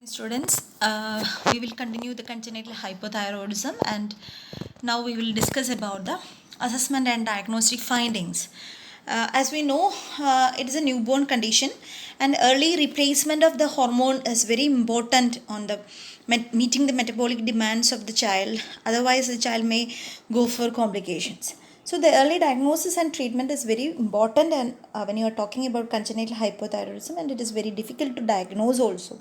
Students, we will continue the congenital hypothyroidism, and now we will discuss about the assessment and diagnostic findings. As we know, it is a newborn condition, and early replacement of the hormone is very important on the meeting the metabolic demands of the child. Otherwise, the child may go for complications. So the early diagnosis and treatment is very important, and when you are talking about congenital hypothyroidism, and it is very difficult to diagnose also.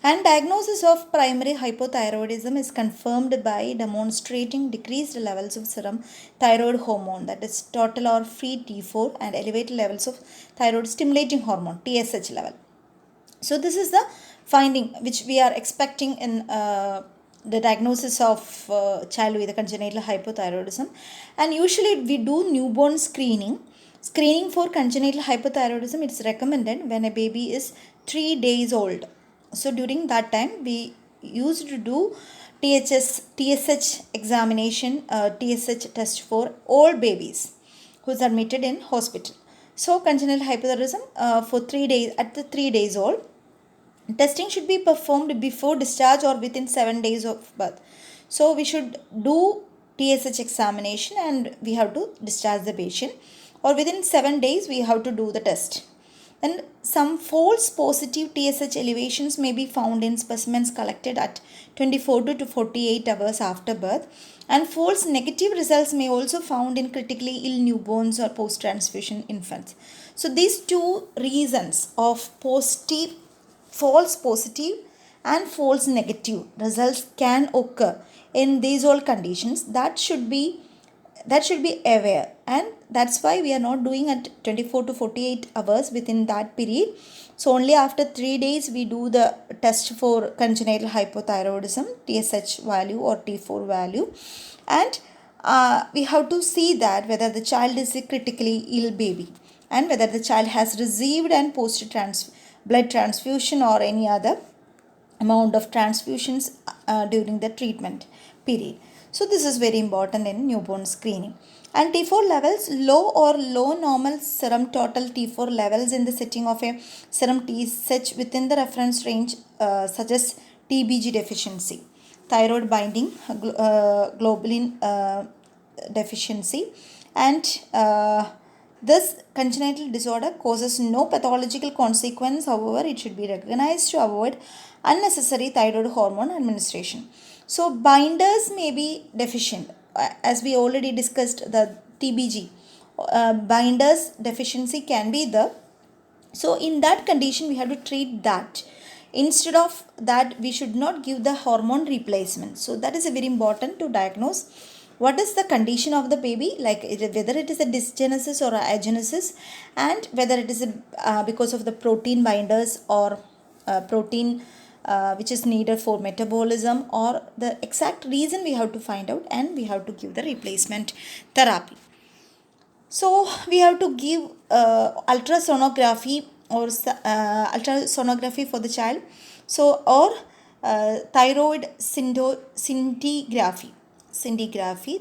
And diagnosis of primary hypothyroidism is confirmed by demonstrating decreased levels of serum thyroid hormone, that is total or free T4, and elevated levels of thyroid stimulating hormone TSH level. So this is the finding which we are expecting in the diagnosis of child with congenital hypothyroidism. And usually we do newborn screening. Screening for congenital hypothyroidism is recommended when a baby is 3 days old. So during that time we used to do TSH examination, TSH test for all babies who is admitted in hospital. So congenital hypothyroidism for 3 days, at the 3 days old, testing should be performed before discharge or within 7 days of birth. So we should do TSH examination and we have to discharge the patient, or within 7 days we have to do the test. Then some false positive TSH elevations may be found in specimens collected at 24 to 48 hours after birth, and false negative results may also found in critically ill newborns or post-transfusion infants. So these two reasons of false positive and false negative results can occur in these all conditions. That should be aware, and that's why we are not doing at 24 to 48 hours within that period. So only after 3 days we do the test for congenital hypothyroidism TSH value or T4 value, and we have to see that whether the child is a critically ill baby and whether the child has received and post blood transfusion or any other amount of transfusions during the treatment period. So this is very important in newborn screening. And T4 levels, low or low normal serum total T4 levels in the setting of a serum TSH within the reference range suggests TBG deficiency, thyroid binding globulin deficiency, and this congenital disorder causes no pathological consequence. However, it should be recognized to avoid unnecessary thyroid hormone administration. So binders may be deficient, as we already discussed the TBG. Binders deficiency can be the, so in that condition we have to treat that. Instead of that, we should not give the hormone replacement. So that is a very important to diagnose what is the condition of the baby, like whether it is a dysgenesis or a agenesis, and whether it is because of the protein binders or protein which is needed for metabolism, or the exact reason we have to find out, and we have to give the replacement therapy. So we have to give ultrasonography or ultrasonography for the child. So or thyroid scintigraphy,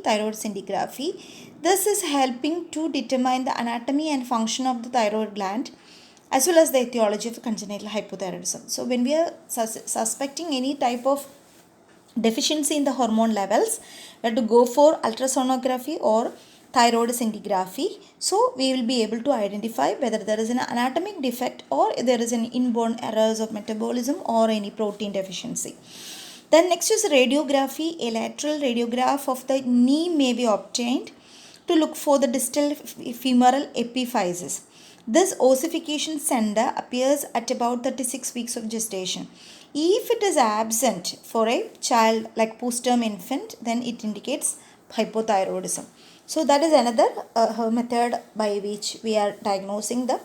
thyroid scintigraphy. This is helping to determine the anatomy and function of the thyroid gland as well as the etiology of congenital hypothyroidism. So when we are suspecting any type of deficiency in the hormone levels, we have to go for ultrasonography or thyroid scintigraphy. So we will be able to identify whether there is an anatomic defect or there is an inborn errors of metabolism or any protein deficiency. Then next is radiography. A lateral radiograph of the knee may be obtained to look for the distal femoral epiphysis. This ossification center appears at about 36 weeks of gestation. If it is absent for a child like postterm infant, then it indicates hypothyroidism. So that is another method by which we are diagnosing the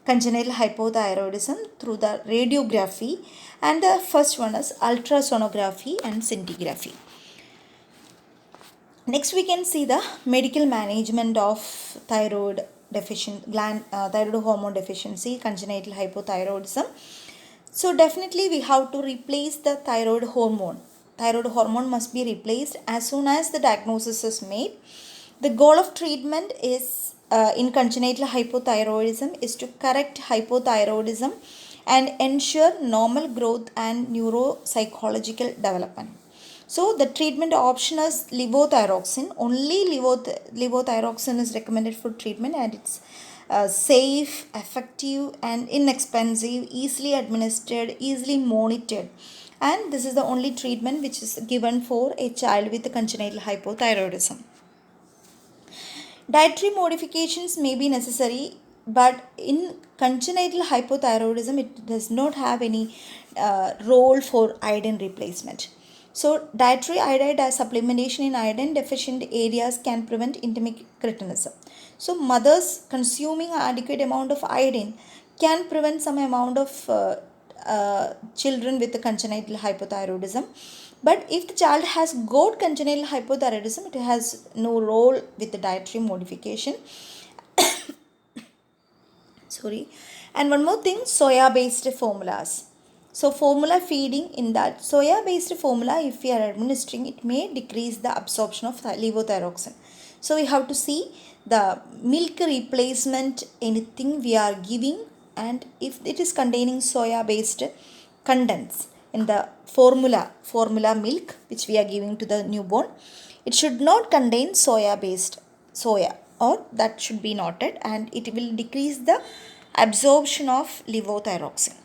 congenital hypothyroidism through the radiography, and the first one is ultrasonography and scintigraphy. Next we can see the medical management of thyroid hormone deficiency, congenital hypothyroidism. So definitely we have to replace the thyroid hormone. Thyroid hormone must be replaced as soon as the diagnosis is made. The goal of treatment is in congenital hypothyroidism is to correct hypothyroidism and ensure normal growth and neuropsychological development. So the treatment option is levothyroxine. Only levothyroxine is recommended for treatment, and it's safe, effective, and inexpensive, easily administered, easily monitored. And this is the only treatment which is given for a child with congenital hypothyroidism. Dietary modifications may be necessary, but in congenital hypothyroidism, it does not have any role for iodine replacement. So, dietary iodide supplementation in iodine deficient areas can prevent endemic cretinism. So, mothers consuming adequate amount of iodine can prevent some amount of children with the congenital hypothyroidism. But if the child has got congenital hypothyroidism, it has no role with the dietary modification. Sorry. And one more thing, soya based formulas. So formula feeding, in that soya based formula, if we are administering, it may decrease the absorption of levothyroxine. So we have to see the milk replacement, anything we are giving, and if it is containing soya based contents in the formula milk which we are giving to the newborn, it should not contain soya based soya, or that should be noted, and it will decrease the absorption of levothyroxine.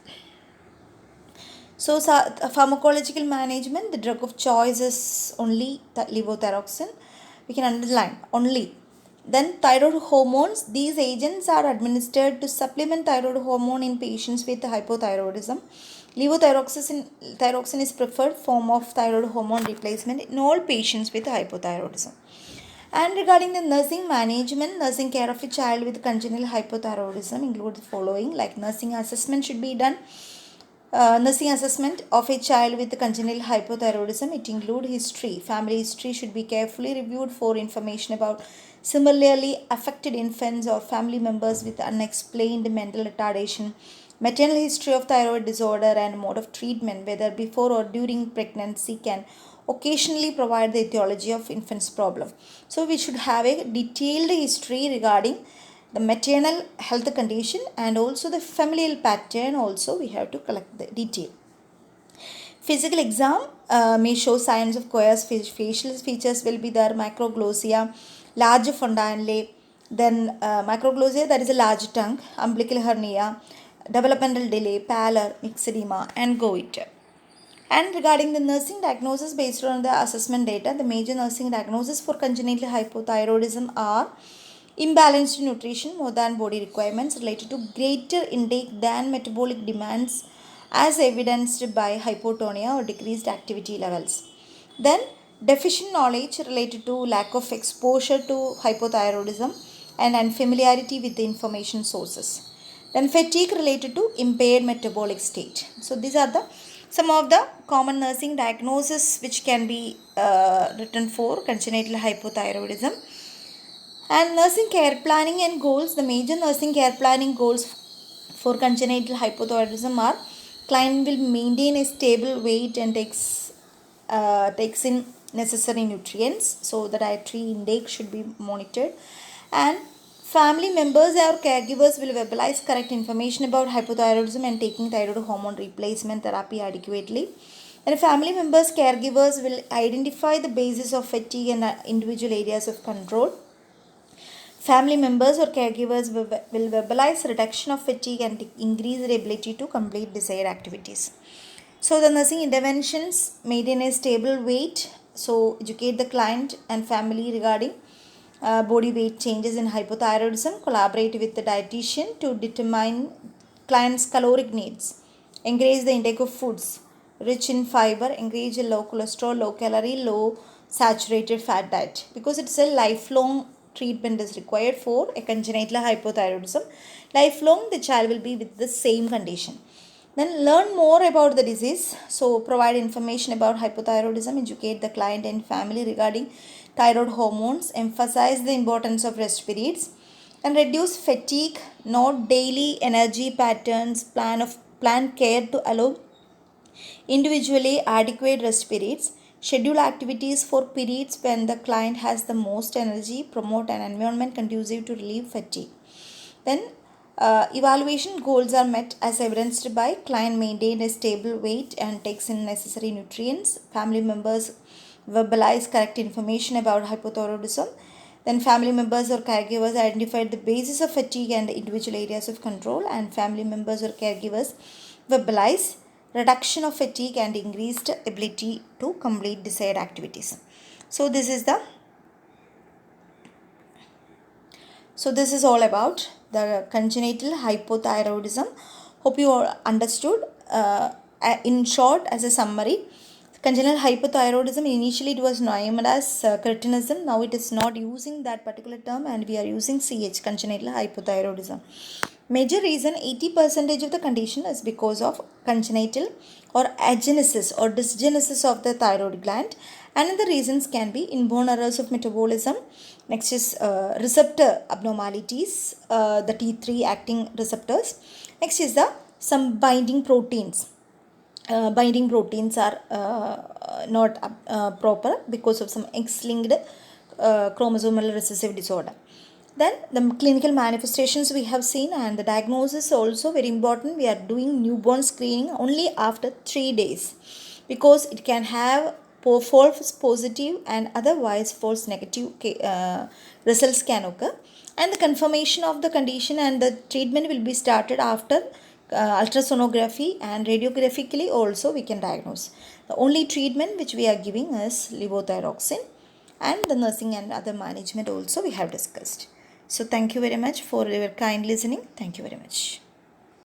So, pharmacological management, the drug of choice is only the levothyroxine. We can underline only. Then thyroid hormones, these agents are administered to supplement thyroid hormone in patients with hypothyroidism. Levothyroxine is preferred form of thyroid hormone replacement in all patients with hypothyroidism. And regarding the nursing management, nursing care of a child with congenital hypothyroidism includes the following, like nursing assessment should be done. Nursing assessment of a child with congenital hypothyroidism, it includes history. Family history should be carefully reviewed for information about similarly affected infants or family members with unexplained mental retardation, maternal history of thyroid disorder, and mode of treatment, whether before or during pregnancy, can occasionally provide the etiology of infant's problem. So we should have a detailed history regarding the maternal health condition, and also the familial pattern also we have to collect the detail. Physical exam may show signs of coarse facial features will be there, microglossia, large fontanelle, then microglossia, that is a large tongue, umbilical hernia, developmental delay, pallor, myxedema, and goiter. And regarding the nursing diagnosis based on the assessment data, the major nursing diagnosis for congenital hypothyroidism are imbalanced nutrition more than body requirements related to greater intake than metabolic demands as evidenced by hypotonia or decreased activity levels. Then deficient knowledge related to lack of exposure to hypothyroidism and unfamiliarity with the information sources. Then fatigue related to impaired metabolic state. So these are the some of the common nursing diagnoses which can be written for congenital hypothyroidism. And nursing care planning and goals. The major nursing care planning goals for congenital hypothyroidism are: client will maintain a stable weight and takes in necessary nutrients. So the dietary intake should be monitored. And family members or caregivers will verbalize correct information about hypothyroidism and taking thyroid hormone replacement therapy adequately. And family members, caregivers will identify the basis of fatigue and individual areas of control. Family members or caregivers will verbalize reduction of fatigue and increase their ability to complete desired activities. So the nursing interventions: maintain a stable weight. So educate the client and family regarding body weight changes in hypothyroidism. Collaborate with the dietitian to determine client's caloric needs. Encourage the intake of foods rich in fiber. Encourage a low cholesterol, low calorie, low saturated fat diet, because it's a lifelong treatment is required for a congenital hypothyroidism. Lifelong the child will be with the same condition. Then learn more about the disease. So provide information about hypothyroidism, educate the client and family regarding thyroid hormones, emphasize the importance of rest periods, and reduce fatigue, note daily energy patterns, plan care to allow individually adequate rest periods, schedule activities for periods when the client has the most energy, promote an environment conducive to relieve fatigue. Then Evaluation goals are met as evidenced by client maintained a stable weight and takes in necessary nutrients. Family members verbalize correct information about hypothyroidism. Then family members or caregivers identified the basis of fatigue and the individual areas of control, and family members or caregivers verbalize reduction of fatigue and increased ability to complete desired activities. So this is all about the congenital hypothyroidism. Hope you all understood. In short, as a summary, congenital hypothyroidism, initially it was named as cretinism. Now it is not using that particular term and we are using CH, congenital hypothyroidism. Major reason, 80% of the condition is because of congenital or agenesis or dysgenesis of the thyroid gland. Another reasons can be inborn errors of metabolism. Next is receptor abnormalities, the T3 acting receptors. Next is the some binding proteins. Binding proteins are not proper because of some X-linked chromosomal recessive disorder. Then the clinical manifestations we have seen, and the diagnosis also very important. We are doing newborn screening only after 3 days because it can have false positive and otherwise false negative results can occur, and the confirmation of the condition and the treatment will be started after ultrasonography, and radiographically also we can diagnose. The only treatment which we are giving is levothyroxine, and the nursing and other management also we have discussed. So thank you very much for your kind listening. Thank you very much.